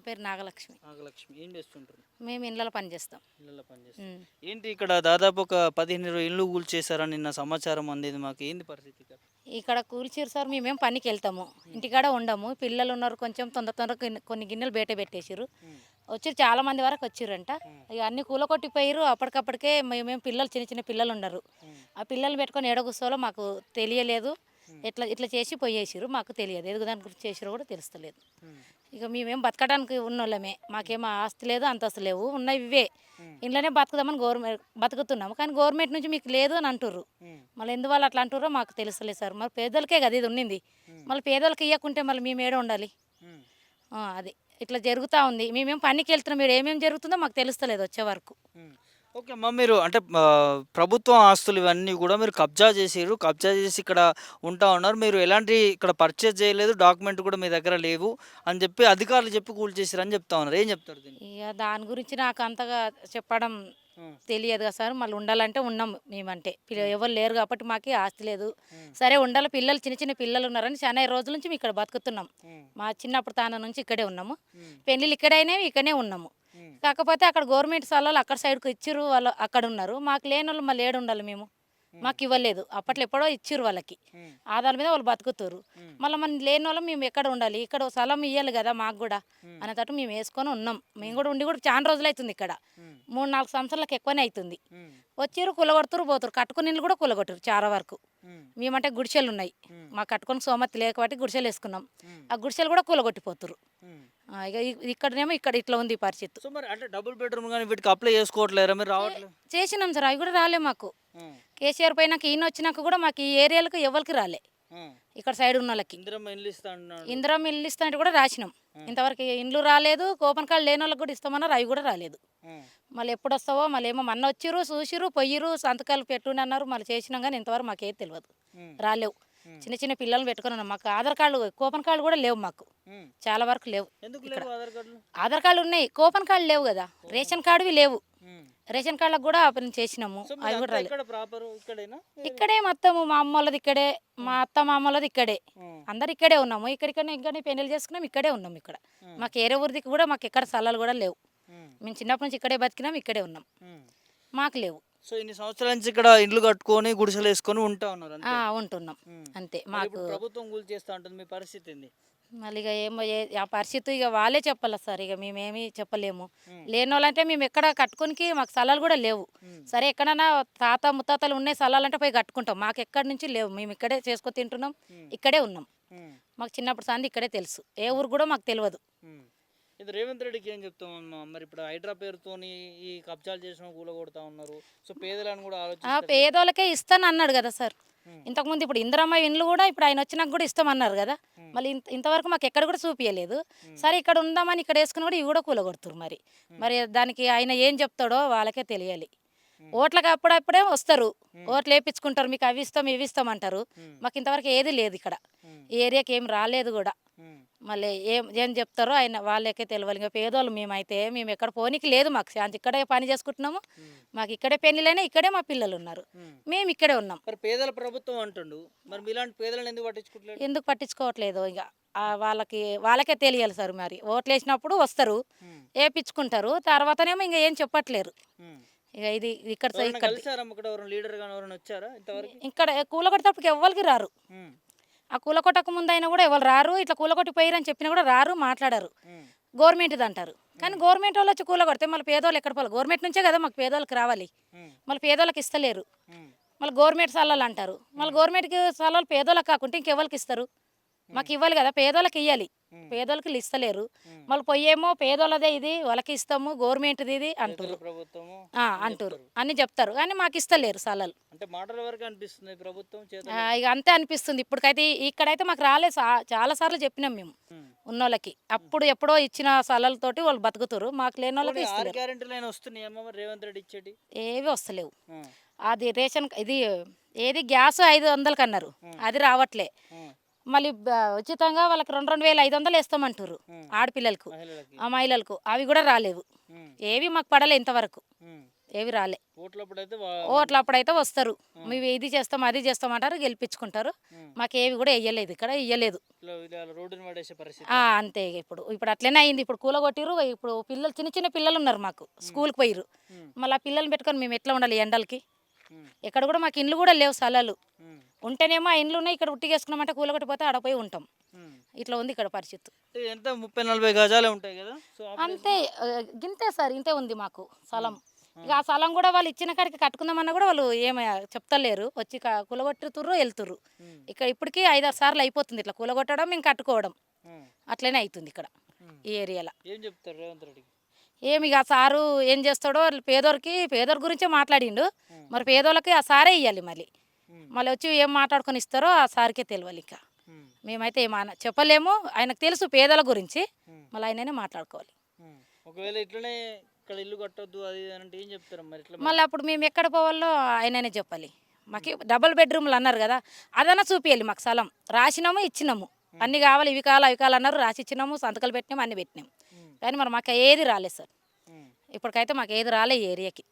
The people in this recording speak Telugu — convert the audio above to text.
పేరు నాగలక్ష్మి. నాగలక్ష్మి ఏం చేస్తుంటారు? మేము ఇండ్లలో పని చేస్తాం. ఇళ్ళలో పని చేస్తారు. హ్మ్. ఏంటి ఇక్కడ దాదాపు ఒక 15, 20 ఇళ్ళు కూల్చేశారని నిన్న సమాచారం అందింది మాకు. ఏంది పరిస్థితి ఇక్కడ? ఇక్కడ కూల్చిర్రు సార్. మేమేం పనికెళ్తాము. ఇంటికాడ ఉండము. పిల్లలున్నారు కొంచెం తొందరగా కొన్ని గిన్నెలు బయట పెట్టేసిర్రు. హ్మ్. వచ్చిర్రు చాలా మంది వరకు వచ్చిర్రంట. హ్మ్. ఇక అన్నీ కూలగొట్టిపోయిర్రు. అప్పటికప్పటికే మేమేం పిల్లలు చిన్న చిన్న పిల్లలున్నారు. హ్మ్. ఆ పిల్లల్ని పెట్టుకొని ఏడ కూర్చోవాలో మాకు తెలియలేదు. హ్మ్. ఇట్లా ఇట్లా చేసి పోయేసిర్రు. మాకు తెలియదు. ఎందుకు దాని గురించి చేసిర్రో కూడా తెలుస్తలేదు. హ్మ్. ఇక మేమేం బతకడానికి ఉన్నోళ్ళమే. మాకేం ఆస్తి లేదు, అంతస్తు లేవు. ఉన్నవి ఇవే. హ్మ్. ఇంట్లోనే బతుకుదామని బతుకుతున్నాము. కానీ గవర్నమెంట్ నుంచి మీకు లేదు అని అంటుర్రు. హ్మ్. మళ్ళీ ఎందువల్ల అట్లా అంటుర్రో మాకు తెలుస్తలేదు సార్. మరి పేదలకే కదా ఇది ఉన్నింది. హ్మ్. మళ్ళీ పేదలకు ఇవ్వకుంటే మళ్ళీ మేము ఏడ ఉండాలి? హ్మ్. అది ఇట్లా జరుగుతూ ఉంది. మేమేం పనికి వెళ్తున్నాం. ఇక్కడ ఏమేమి జరుగుతుందో మాకు తెలుస్తలేదు వచ్చే వరకు. హ్మ్. ఓకే అమ్మా. మీరు అంటే ప్రభుత్వం ఆస్తులు ఇవన్నీ కూడా మీరు కబ్జా చేసిర్రు. కబ్జా చేసి ఇక్కడ ఉంటా ఉన్నారు. మీరు ఎలాంటి ఇక్కడ పర్చేజ్ చేయలేదు. డాక్యుమెంట్ కూడా మీ దగ్గర లేవు అని చెప్పి అధికారులు చెప్పి కూల్చేసిర్రని చెప్తా ఉన్నారు. ఏం చెప్తారు దీనికి? ఇక దాని గురించి నాకు అంతగా చెప్పడం హ్మ్. తెలియదు కదా సార్. మళ్ళీ ఉండాలంటే ఉన్నాం మేమంటే. హ్మ్. ఎవరు లేరు కాబట్టి మాకు ఆస్తి లేదు. హ్మ్. సరే ఉండాలి, పిల్లలు చిన్న చిన్న పిల్లలు ఉన్నారని చాలా రోజుల నుంచి మేము ఇక్కడ బతుకుతున్నాం. హ్మ్. మా చిన్నప్పుడు తాన నుంచి ఇక్కడే ఉన్నాము. హ్మ్. పెళ్ళిళ్ళు ఇక్కడైనవి ఇక్కడనే ఉన్నాము. హ్మ్. కాకపోతే అక్కడ గవర్నమెంట్ స్థలాలు అక్కడ సైడ్కి ఇచ్చిర్రు. వాళ్ళు అక్కడ ఉన్నారు. మాకు లేని వాళ్ళు మళ్ళీ ఏడు ఉండాలి మేము? హ్మ్. మాకు ఇవ్వలేదు. అప్పట్లో ఎప్పుడో ఇచ్చిర్రు వాళ్ళకి. హ్మ్. ఆధార్ మీద వాళ్ళు బతుకుతారు. హ్మ్. మళ్ళీ మనం లేని వాళ్ళం మేము ఎక్కడ ఉండాలి? ఇక్కడ ఓ స్థలం ఇవ్వాలి కదా మాకు కూడా హ్మ్. అనేటట్టు మేము వేసుకొని ఉన్నాం. మేము కూడా ఉండి కూడా చాలా రోజులు అవుతుంది ఇక్కడ. హ్మ్. 3, 4 సంవత్సరాలకు ఎక్కువనే అవుతుంది. హ్మ్. వచ్చిర్రు కూలగొడుతురు పోతురు. కట్టుకుని ఇల్లు కూడా కూలగొట్టరు చాలా వరకు. హ్మ్. మేమంటే గుడిసెలు ఉన్నాయి. హ్మ్. మాకు కట్టుకొని సోమతి లేక బట్టి గుడిసెలు వేసుకున్నాం. హ్మ్. ఆ గుడిసెలు కూడా కూలగొట్టిపోతురు. హ్మ్. ఇక ఇక్కడనేమో ఇక్కడ ఇట్లా ఉంది ఈ పరిస్థితి. సో మరి అంటే డబుల్ బెడ్‌రూమ్ గాని వీటికి అప్లై చేసుకోవట్లేరా? మీరు రావట్లే? చేసినాం సార్. అవి కూడా రాలే మాకు. హ్మ్. కేసీఆర్ పోయినాక ఈయన వచ్చినాక కూడా మాకు ఈ ఏరియాలకు ఎవరికి రాలే. హ్మ్. ఇక్కడ సైడ్ ఉన్న వాళ్ళకి ఇందిరమ్మ ఇల్లు ఇస్తా అన్నాడు. ఇందిరమ్మ ఇల్లు ఇస్తా అంటే కూడా రాసినాం. హ్మ్. ఇంతవరకు ఇండ్లు రాలేదు. కూపన్ కార్డు లేని వాళ్ళకి కూడా ఇస్తామన్నారు. అవి కూడా రాలేదు. హ్మ్. మళ్ళీ ఎప్పుడు వస్తావో మళ్ళీ ఏమో మొన్న వచ్చిర్రు, చూసిర్రు, పొయ్యిర్రు, సంతకాలు పెట్టుండి అన్నారు. మళ్ళీ చేసినాం కానీ ఇంతవరకు మాకేది తెలియదు. హ్మ్. రాలేవు. హ్మ్. చిన్న చిన్న పిల్లల్ని పెట్టుకుని ఉన్నాం. మాకు ఆధార్ కార్డు, కూపన్ కార్డు కూడా లేవు మాకు. హ్మ్. చాలా వరకు లేవు. ఎందుకు ఇక్కడ లేవు ఆధార్ కార్డులు? ఆధార్ కార్డు ఉన్నాయి, కూపన్ కార్డు లేవు కదా. రేషన్ కార్డువి లేవు. హ్మ్. రేషన్ కార్డులకు కూడా అప్లై చేసినాము. సో అవి కూడా మీదంతా రాలేదు. ఎక్కడ ప్రాపరు ఇక్కడేనా? ఇక్కడే మొత్తము మా అమ్మోళ్ళది ఇక్కడే, మా అత్త మామూలది ఇక్కడే. హ్మ్. అందరు ఇక్కడే ఉన్నాము. ఇక్కడనే పెళ్ళిళ్ళు చేసుకున్నాం. ఇక్కడే ఉన్నాం ఇక్కడ. హ్మ్. మాకు ఏరే ఊరిది కూడా మాకు ఎక్కడ స్థలాలు కూడా లేవు. హ్మ్. మేము చిన్నప్పటి నుంచి ఇక్కడే బతికినాం. ఇక్కడే ఉన్నాం. హ్మ్. మాకు లేవు. సో ఇన్ని సంవత్సరాల నుంచి ఇక్కడ ఇండ్లు కట్టుకొని గుడిసెలేసుకొని ఉంటా ఉన్నారు అంతే. ఉంటున్నాం. హ్మ్. అంతే. మరి మాకు ఇప్పుడు ప్రభుత్వం కూల్చేస్తా అంటుంది. మీ పరిస్థితి ఏంది? మళ్ళీ ఇక ఏమో ఆ పరిస్థితి ఇక వాళ్ళే చెప్పాలి సార్. ఇక మేమేమి చెప్పలేము. హ్మ్. లేనోళ్ళంటే మేము ఎక్కడ కట్టుకోనికి మాకు స్థలాలు కూడా లేవు. హ్మ్. సరే ఎక్కడన్నా తాత ముత్తాతలు ఉన్నాయి స్థలాలంటే పోయి కట్టుకుంటాం. మాకు ఎక్కడి నుంచి లేవు. మేము ఇక్కడే చేసుకొని తింటున్నాం. హ్మ్. ఇక్కడే ఉన్నాం. హ్మ్. మాకు చిన్నప్పుడు సంది ఇక్కడే తెలుసు. ఏ ఊరు కూడా మాకు తెలియదు. హ్మ్. ఇది రేవంత్ రెడ్డికి ఏం చెప్తామమ్మా? మరి ఇప్పుడు హైడ్రా పేరుతోని ఈ కబ్జాలు చేసిన కూలగొడతా ఉన్నారు. సో పేదలను కూడా ఆలోచిస్తారు. పేదోళ్ళకే ఇస్తాను అన్నాడు కదా సార్. హ్మ్. ఇంతకుముందు ఇప్పుడు ఇందిరమ్మ ఇండ్లు కూడా ఇప్పుడు ఆయన వచ్చినాక కూడా ఇస్తామన్నారు కదా. హ్మ్. మళ్ళీ ఇంతవరకు మాకు ఎక్కడ కూడా చూపించలేదు. హ్మ్. సరే ఇక్కడ ఉందామని ఇక్కడ వేసుకుని కూడా ఇవి కూడా కూలగొడుతురు. మరి మరి దానికి ఆయన ఏం చెప్తాడో వాళ్ళకే తెలియాలి. హ్మ్. ఓట్లకు అప్పుడప్పుడే వస్తారు. హ్మ్. ఓట్లు వేయించుకుంటారు. మీకు అవి ఇస్తాం ఇవి ఇస్తాం అంటారు. హ్మ్. మాకు ఇంతవరకు ఏది లేదు ఇక్కడ. హ్మ్. ఈ ఏరియాకి ఏం రాలేదు కూడా. హ్మ్. మళ్ళీ ఏం ఏం చెప్తారో ఆయన వాళ్ళకే తెలియాలి. ఇంకా పేదోళ్ళు మేమైతే మేము ఎక్కడ పోనీకి లేదు. మాకు శాంతి ఇక్కడే పని చేసుకుంటున్నాము. హ్మ్. మాకు ఇక్కడే పెళ్ళిళ్ళైనా ఇక్కడే మా పిల్లలు ఉన్నారు. హ్మ్. మేము ఇక్కడే ఉన్నాం. మరి పేదల ప్రభుత్వం అంటుండు. మరి మీలాంటి పేదలను ఎందుకు పట్టించుకోవట్లేదు? ఎందుకు పట్టించుకోవట్లేదు ఇక వాళ్ళకే తెలియాలి సార్. మరి ఓట్లు వేసినప్పుడు వస్తారు, హ్మ్. వేయించుకుంటారు. తర్వాతనేమో ఇంకా ఏం చెప్పట్లేరు. హ్మ్. ఇక ఇది ఇక్కడ ఎవరైనా ఇక్కడ కలిసారమ్మ ఇక్కడ ఎవరైనా లీడర్ గాని ఎవరైనా వచ్చారా ఇంతవరకు? ఇక్కడ కూలగొట్టేటప్పటికి ఎవ్వరికి రారు. హ్మ్. ఆ కూలగొట్టక ముందైనా కూడా ఎవరు రారు. ఇట్లా కూలగొట్టి పోయిరని చెప్పినా కూడా రారు, మాట్లాడరు. హ్మ్. గవర్నమెంట్ది అంటారు. కానీ గవర్నమెంట్ వాళ్ళు వచ్చి కూలగొడితే మళ్ళీ పేదోళ్ళు ఎక్కడ పోవాలి? గవర్నమెంట్ నుంచే కదా మాకు పేదోళ్ళకి రావాలి. హ్మ్. మళ్ళీ పేదోళ్ళకి ఇస్తలేరు. హ్మ్. మళ్ళీ గవర్నమెంట్ స్థలాలు అంటారు. మళ్ళీ గవర్నమెంట్కి స్థలాలు పేదోళ్ళకి కాకుంటే ఇంకెవరికి ఇస్తారు? మాకు ఇవ్వాలి కదా, పేదోళ్ళకి ఇవ్వాలి. హ్మ్. పేదోళ్ళకి ఇస్తలేరు. హ్మ్. మళ్ళీ పొయ్యేమో పేదోళ్ళదే ఇది వాళ్ళకి ఇస్తాము, గవర్నమెంట్ది ఇది పేదల అంటారు. ప్రభుత్వము అని అంటారు చెప్తారు. అని చెప్తారు. కానీ మాకు ఇస్తలేరు స్థలాలు. అంటే మాటల వరకు అనిపిస్తుంది ప్రభుత్వం చేతలు. ఇక అంతే అనిపిస్తుంది. ఇప్పటికైతే ఇక్కడైతే మాకు రాలేదు. చాలా సార్లు చెప్పినాం మేము హ్మ్. ఉన్నోళ్ళకి. అప్పుడు ఎప్పుడో ఇచ్చిన స్థలాలతోటి వాళ్ళు బతుకుతారు. మాకు లేని వాళ్ళకి పోనీ 6 ఇస్తలేరు. గ్యారెంటీలైనా వస్తున్నాయమ్మా మరి రేవంత్ రెడ్డి ఇచ్చేటి? ఏవి వస్తలేవు. హ్మ్. అది రేషన్ ఇది ఏది గ్యాస్ 500కి అన్నారు. అది రావట్లే. హ్మ్. మళ్ళీ ఉచితంగా వాళ్ళకి 2,500 వేస్తామంటారు హ్మ్. ఆడపిల్లలకు, మహిళలకి. మహిళలకు. అవి కూడా రాలేవు. హ్మ్. ఏవి మాకు పడలే ఇంతవరకు. హ్మ్. ఏవి రాలే. ఓట్లప్పుడైతే ఓట్లు అప్పుడైతే వస్తారు, మేము ఇది చేస్తాం అది చేస్తాం అంటారు, గెలిపించుకుంటారు. మాకు ఏవి కూడా వేయలేదు, ఇక్కడ ఇయ్యలేదు. రోడ్డుని పడేసే పరిస్థితి. అంతే ఇక ఇప్పుడు అట్లనే అయింది. ఇప్పుడు కూలగొట్టిరు. ఇప్పుడు పిల్లలు చిన్న చిన్న పిల్లలు ఉన్నారు మాకు, స్కూల్కి పోయిర్రు. మళ్ళీ ఆ పిల్లల్ని పెట్టుకొని మేము ఎట్లా ఉండాలి ఎండలకి? ఇక్కడ కూడా మాకు ఇండ్లు కూడా లేవు, స్థలాలు ఉంటేనేమో ఆ ఇండ్లు ఉన్నాయి, ఇక్కడ ఉట్టిగేసుకున్నామంటే కూలగొట్టిపోతే ఆడపోయి ఉంటాం. ఇట్లా ఉంది ఇక్కడ పరిస్థితి. ఎంత 30-40 గజాలే ఉంటాయి కదా. సో అంతే గింతే సార్, ఇంతే ఉంది మాకు స్థలం. ఇక ఆ స్థలం కూడా వాళ్ళు ఇచ్చిన కాడికి కట్టుకుందామన్నా కూడా వాళ్ళు ఏమీ చెప్తలేరు. వచ్చి కూలగొట్టుతుర్రు వెళ్తుర్రు. ఇక్కడ ఇప్పటికీ 5-6 సార్లు అయిపోతుంది ఇట్లా కూలగొట్టడం, మేము కట్టుకోవడం. అట్లనే అవుతుంది ఇక్కడ ఈ ఏరియాలో. ఏం చెప్తారు రేవంత్ రెడ్డికి? ఏమి ఇక సారు ఏం చేస్తాడో, పేదోర్ గురించే మాట్లాడిండు. మరి పేదోళ్ళకి ఆ సారే ఇవ్వాలి. మళ్ళీ వచ్చి ఏం మాట్లాడుకొని ఇస్తారో ఆ సార్కే తెలియాలి. ఇక మేమైతే చెప్పలేము. ఆయనకు తెలుసు పేదల గురించి, మళ్ళీ ఆయననే మాట్లాడుకోవాలి. ఒకవేళ ఇట్లనే ఇక్కడ ఇల్లు కట్టొద్దు అది అంటే ఏం చెప్తారు మరి? ఇట్లా మళ్ళీ అప్పుడు మేము ఎక్కడ పోవాలో ఆయననే చెప్పాలి. మాకు డబుల్ బెడ్రూమ్లు అన్నారు కదా, అదన్నా చూపించాలి. మాకు స్థలం రాసినాము, ఇచ్చినాము. అన్నీ కావాలి, ఇవి కావాలి అవి కావాలి అన్నారు, రాసి ఇచ్చినాము, సంతకాలు పెట్టినాము, అన్నీ పెట్టినాము. కానీ మరి మాకు ఏది రాలేదు సార్. ఇప్పటికైతే మాకు ఏది రాలే ఈ ఏరియాకి.